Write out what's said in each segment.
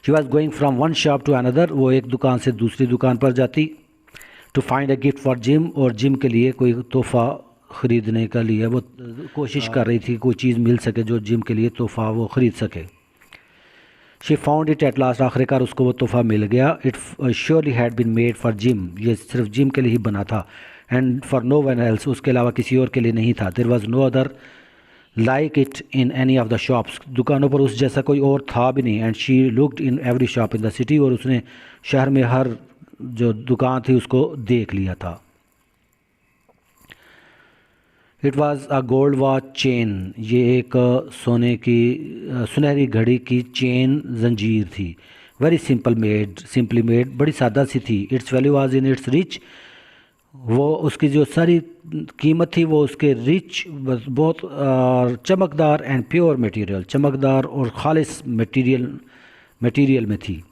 She was going from one shop to another, वो एक दुकान से दूसरी दुकान पर जाती। To find a gift for Jim, और जिम के लिए कोई तोहफ़ा ख़रीदने का लिए वो कोशिश कर रही थी कोई चीज़ मिल सके जो जिम के लिए तोहफ़ा वो ख़रीद सके। She found it at last, आखिरकार उसको वो तोहफ़ा मिल गया। It surely had been made for Jim, ये सिर्फ जिम के लिए ही बना था। And for no one else, उसके अलावा किसी और के लिए नहीं था। There was no other like it in any of the shops, दुकानों पर उस जैसा कोई और था भी नहीं। And she looked in every shop in the city, और उसने शहर में हर जो दुकान थी उसको देख लिया था। It was a gold watch chain, ये एक सोने की सुनहरी घड़ी की चेन जंजीर थी। वेरी सिंपली मेड, बड़ी सादा सी थी। It's value was in its rich, वो उसकी जो सारी कीमत थी वो उसके रिच, बहुत चमकदार एंड प्योर मटेरियल, चमकदार और खालिस मटेरियल में थी।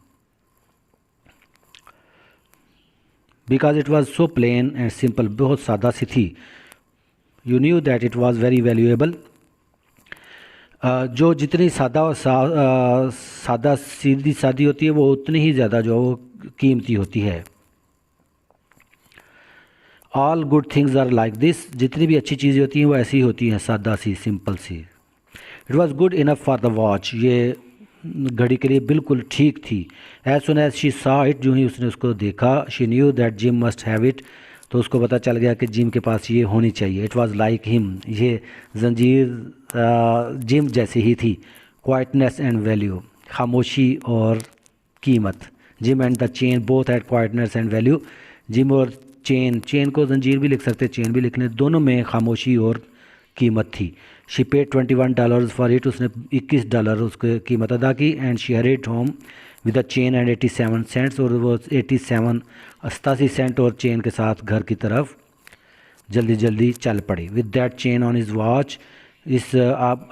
Because it was so plain and simple, बहुत सादा सी थी। You knew that it was very valuable, जो जितनी सादा सीधी सादी होती है वो उतनी ही ज़्यादा जो वो कीमती होती है। All good things are like this, जितनी भी अच्छी चीज़ें होती हैं वो ऐसी होती हैं, सादा सी, सिंपल सी। It was good enough for the watch, ये घड़ी के लिए बिल्कुल ठीक थी। As soon as she saw it, जो ही उसने उसको देखा, she knew that Jim must have it, तो उसको पता चल गया कि जिम के पास ये होनी चाहिए। इट वाज लाइक हिम, ये जंजीर जिम जैसी ही थी। क्वाइटनेस एंड वैल्यू, खामोशी और कीमत। Gym and the chain both had quietness and value, gym और चेन को जंजीर भी लिख सकते, चेन भी लिखने, दोनों में खामोशी और कीमत थी। शी पेड $21 फॉर इट, उसने $21 उसकी कीमत अदा की। And she hurried home with the chain and 87 cents, और वो 88 सेंट और चेन के साथ घर की तरफ जल्दी जल्दी चल पड़ी। With that chain on is watch, इस आप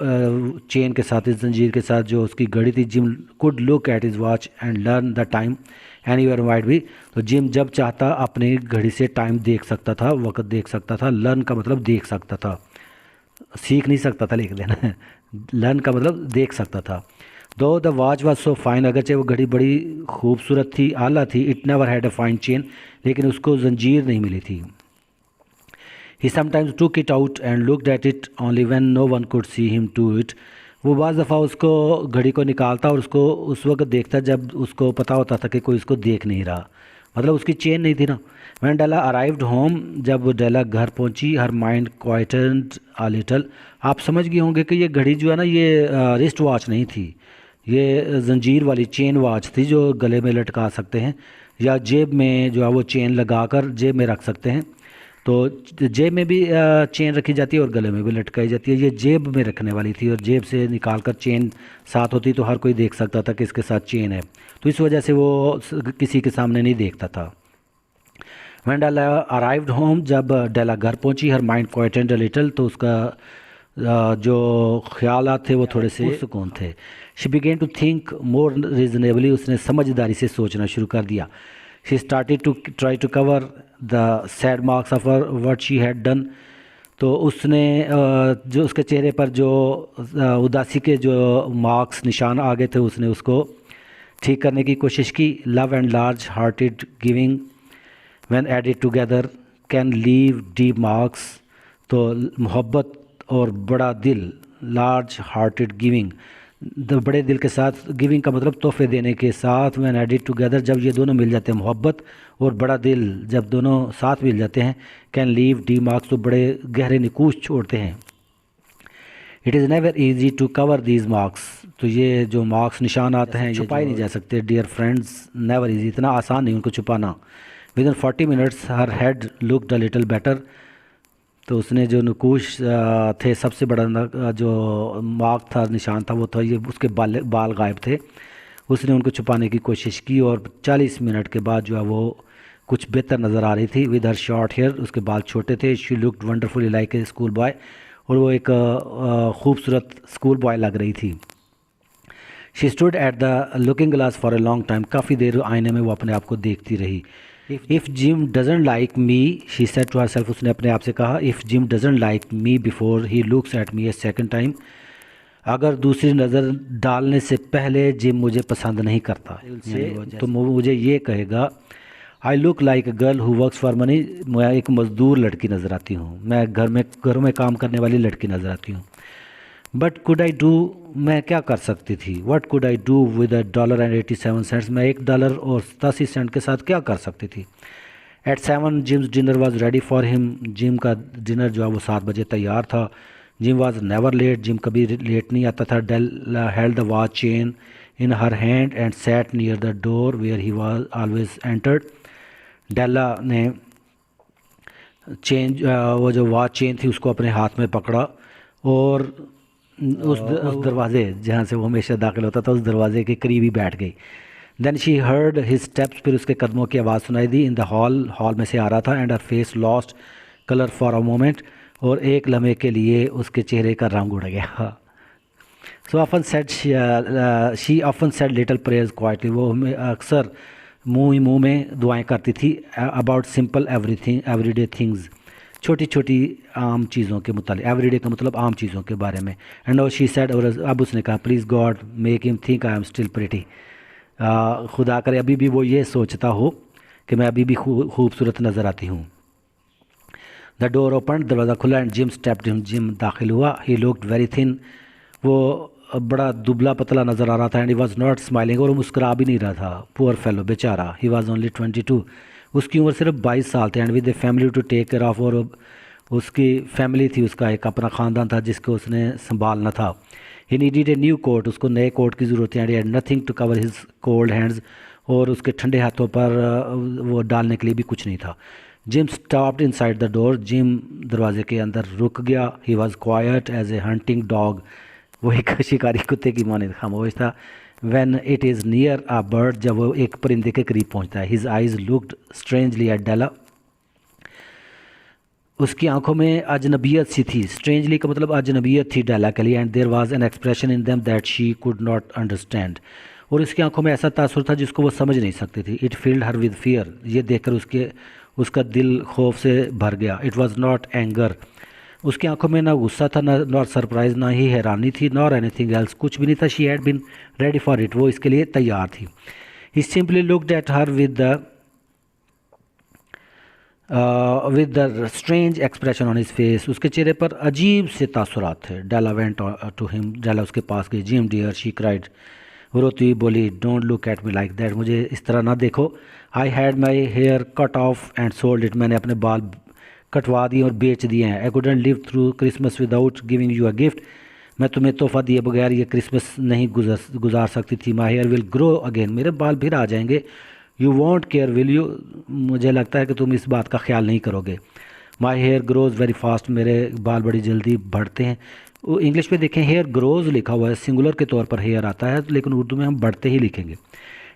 चेन के साथ, इस जंजीर के साथ जो उसकी घड़ी थी, gym could look at is watch and learn the time anywhere wide भी, तो जिम जब चाहता अपनी घड़ी से टाइम देख सकता था, वक्त देख सकता था। लर्न का मतलब देख सकता था, सीख नहीं सकता था, लिख देना। लर्न का मतलब देख सकता था। Though the watch was so fine, अगरचे वो घड़ी बड़ी खूबसूरत थी, आला थी। It never had a fine chain, लेकिन उसको जंजीर नहीं मिली थी। He sometimes took it out and looked at it only when no one could see him do it, वो बाज़ दफ़ा उसको घड़ी को निकालता और उसको उस वक्त देखता जब उसको पता होता था कि कोई उसको देख नहीं रहा, मतलब उसकी चेन नहीं थी ना। व्हेन डेला अराइव्ड होम, जब डेला घर पहुंची, हर माइंड क्वाइटेंड अ लिटल, आप समझ गए होंगे कि ये घड़ी जो है ना, ये रिस्ट वॉच नहीं थी, ये जंजीर वाली चेन वॉच थी जो गले में लटका सकते हैं, या जेब में जो है वो चेन लगा कर जेब में रख सकते हैं। तो जेब में भी चेन रखी जाती है और गले में भी लटकाई जाती है। ये जेब में रखने वाली थी, और जेब से निकाल कर चेन साथ होती तो हर कोई देख सकता था कि इसके साथ चेन है, तो इस वजह से वो किसी के सामने नहीं देखता था। व्हेन डेला अराइव्ड होम, जब डेला घर पहुंची, हर माइंड क्वाइटेंड अ लिटल, तो उसका जो ख्यालात थे वो थोड़े से सुकून थे। She began to think more reasonably, उसने समझदारी से सोचना शुरू कर दिया। She started to try to cover the sad marks of what she had done, तो उसने जो उसके चेहरे पर जो उदासी के जो मार्क्स निशान आ गए थे, उसने उसको ठीक करने की कोशिश की। Love and large hearted giving when added together can leave deep marks, तो मोहब्बत और बड़ा दिल, लार्ज हार्टेड गिविंग, बड़े दिल के साथ, गिविंग का मतलब तोहफे देने के साथ, व्हेन एडेड टुगेदर, जब ये दोनों मिल जाते हैं, मोहब्बत और बड़ा दिल जब दोनों साथ मिल जाते हैं, कैन लीव डीप मार्क्स, तो बड़े गहरे निकूश छोड़ते हैं। It is never easy to cover these marks, तो ये जो मार्क्स निशान आते हैं छुपाए नहीं जा सकते। डियर फ्रेंड्स, नेवर ईजी, इतना आसान नहीं उनको छुपाना। With in 40 minutes her head looked a little better, तो उसने जो नकूश थे, सबसे बड़ा जो मार्क था, निशान था, वो था ये, उसके बाल गायब थे। उसने उनको छुपाने की कोशिश की, और 40 मिनट के बाद जो है वो कुछ बेहतर नज़र आ रही थी। विद हर शॉर्ट हेयर, उसके बाल छोटे थे। She looked wonderfully like a school boy, और वो एक खूबसूरत स्कूल बॉय लग रही थी। She stood at the looking glass for a long time, काफ़ी देर आईने में वो अपने आप को देखती रही। If Jim doesn't like me, she said to herself, उसने अपने आप से कहा, if Jim doesn't like me before he looks at me a second time, अगर दूसरी नज़र डालने से पहले जिम मुझे पसंद नहीं करता से तो मुझे ये कहेगा I look like a girl who works for money, मैं एक मज़दूर लड़की नज़र आती हूँ, मैं घरों में काम करने वाली लड़की नज़र आती हूँ। बट कुड आई डू, मैं क्या कर सकती थी, what could I do with $1.87, मैं $1.87 के साथ क्या कर सकती थी। At 7 Jim's dinner was ready for him, Jim का डिनर जो है वो 7 बजे तैयार था। Jim was never late, Jim कभी लेट नहीं आता था। Della held the watch chain in her hand and sat near the door where he was always entered. Della ने वो जो वॉच चेन थी उसको अपने हाथ में पकड़ा और उस दरवाजे जहाँ से वो हमेशा दाखिल होता था उस दरवाजे के करीब ही बैठ गई। Then she heard his steps, फिर उसके कदमों की आवाज़ सुनाई दी। इन द हॉल में से आ रहा था। And her face lost colour for a moment, और एक लम्हे के लिए उसके चेहरे का रंग उड़ गया। So often said she often said little prayers quietly, वो अक्सर मुँह ही मुँह में दुआएं करती थी। अबाउट सिंपल एवरीडे थिंग्स, छोटी छोटी आम चीज़ों के मुतालिक, एवरीडे का मतलब आम चीज़ों के बारे में। एंड नो शी सेड, और अब उसने कहा please God make him think I am still pretty, खुदा करे अभी भी वो ये सोचता हो कि मैं अभी भी खूबसूरत नज़र आती हूँ। द डोर ओपन, दरवाज़ा खुला। And gym stepped in, gym दाखिल हुआ। ही लुक्ड वेरी थिन, वो बड़ा दुबला पतला नज़र आ रहा था। And he was not smiling, और वो मुस्कुरा भी नहीं रहा था। पुअर फेलो, बेचारा। ही वॉज ओनली 22, उसकी उम्र सिर्फ 22 साल थी। And with a family to take care of, और उसकी फैमिली थी, उसका एक अपना ख़ानदान था जिसको उसने संभालना था। He needed a new coat, उसको नए कोट की ज़रूरत है। And he had nothing to cover his cold hands, और उसके ठंडे हाथों पर वो डालने के लिए भी कुछ नहीं था। Jim stopped inside the door, Jim दरवाजे के अंदर रुक गया। He was quiet as a hunting dog, वो एक शिकारी कुत्ते की माने खामोश था। When it is near a bird, जब वो एक परिंदे के करीब पहुंचता है। His eyes looked strangely at Della, उसकी आंखों में अजनबियत सी थी। स्ट्रेंजली का मतलब अजनबियत थी डेला के लिए। And there was an expression in them that she could not understand, और उसकी आंखों में ऐसा तासुर था जिसको वो समझ नहीं सकती थी। It field her with fear, ये देखकर उसका दिल खौफ से भर गया। इट वाज नॉट एंगर, उसकी आंखों में ना गुस्सा था, ना नॉट सरप्राइज, ना ही हैरानी थी, नॉर एनीथिंग एल्स, कुछ भी नहीं था। She had been ready for it, वो इसके लिए तैयार थी। He simply looked at her with the strange expression on his face, उसके चेहरे पर अजीब से तासुरात थे। Della went to him, Della उसके पास गई। जिम डियर, शी क्राइड, वो रोती हुई बोली, don't look at me like that, मुझे इस तरह ना देखो। I had my hair cut off and sold it, मैंने अपने बाल कटवा दिए और बेच दिए हैं। I couldn't live through Christmas without giving you a gift, मैं तुम्हें तोहफा दिए बगैर ये क्रिसमस नहीं गुजार सकती थी। My hair will grow again, मेरे बाल फिर आ जाएंगे। You won't care will you, मुझे लगता है कि तुम इस बात का ख्याल नहीं करोगे। My hair grows very fast, मेरे बाल बड़ी जल्दी बढ़ते हैं। इंग्लिश में देखें हेयर ग्रोज लिखा हुआ है, सिंगुलर के तौर पर हेयर आता है, लेकिन उर्दू में हम बढ़ते ही लिखेंगे।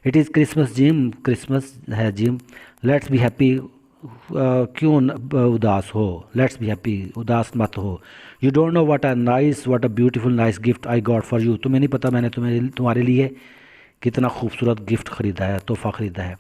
It is Christmas gym, Christmas है जिम। लेट्स बी हैप्पी, क्यों उदास हो, लेट्स बी हैप्पी, उदास मत हो। You don't know what a beautiful nice gift I got for you, तुम्हें नहीं पता मैंने तुम्हारे लिए कितना खूबसूरत गिफ्ट ख़रीदा है, तोहफ़ा ख़रीदा है।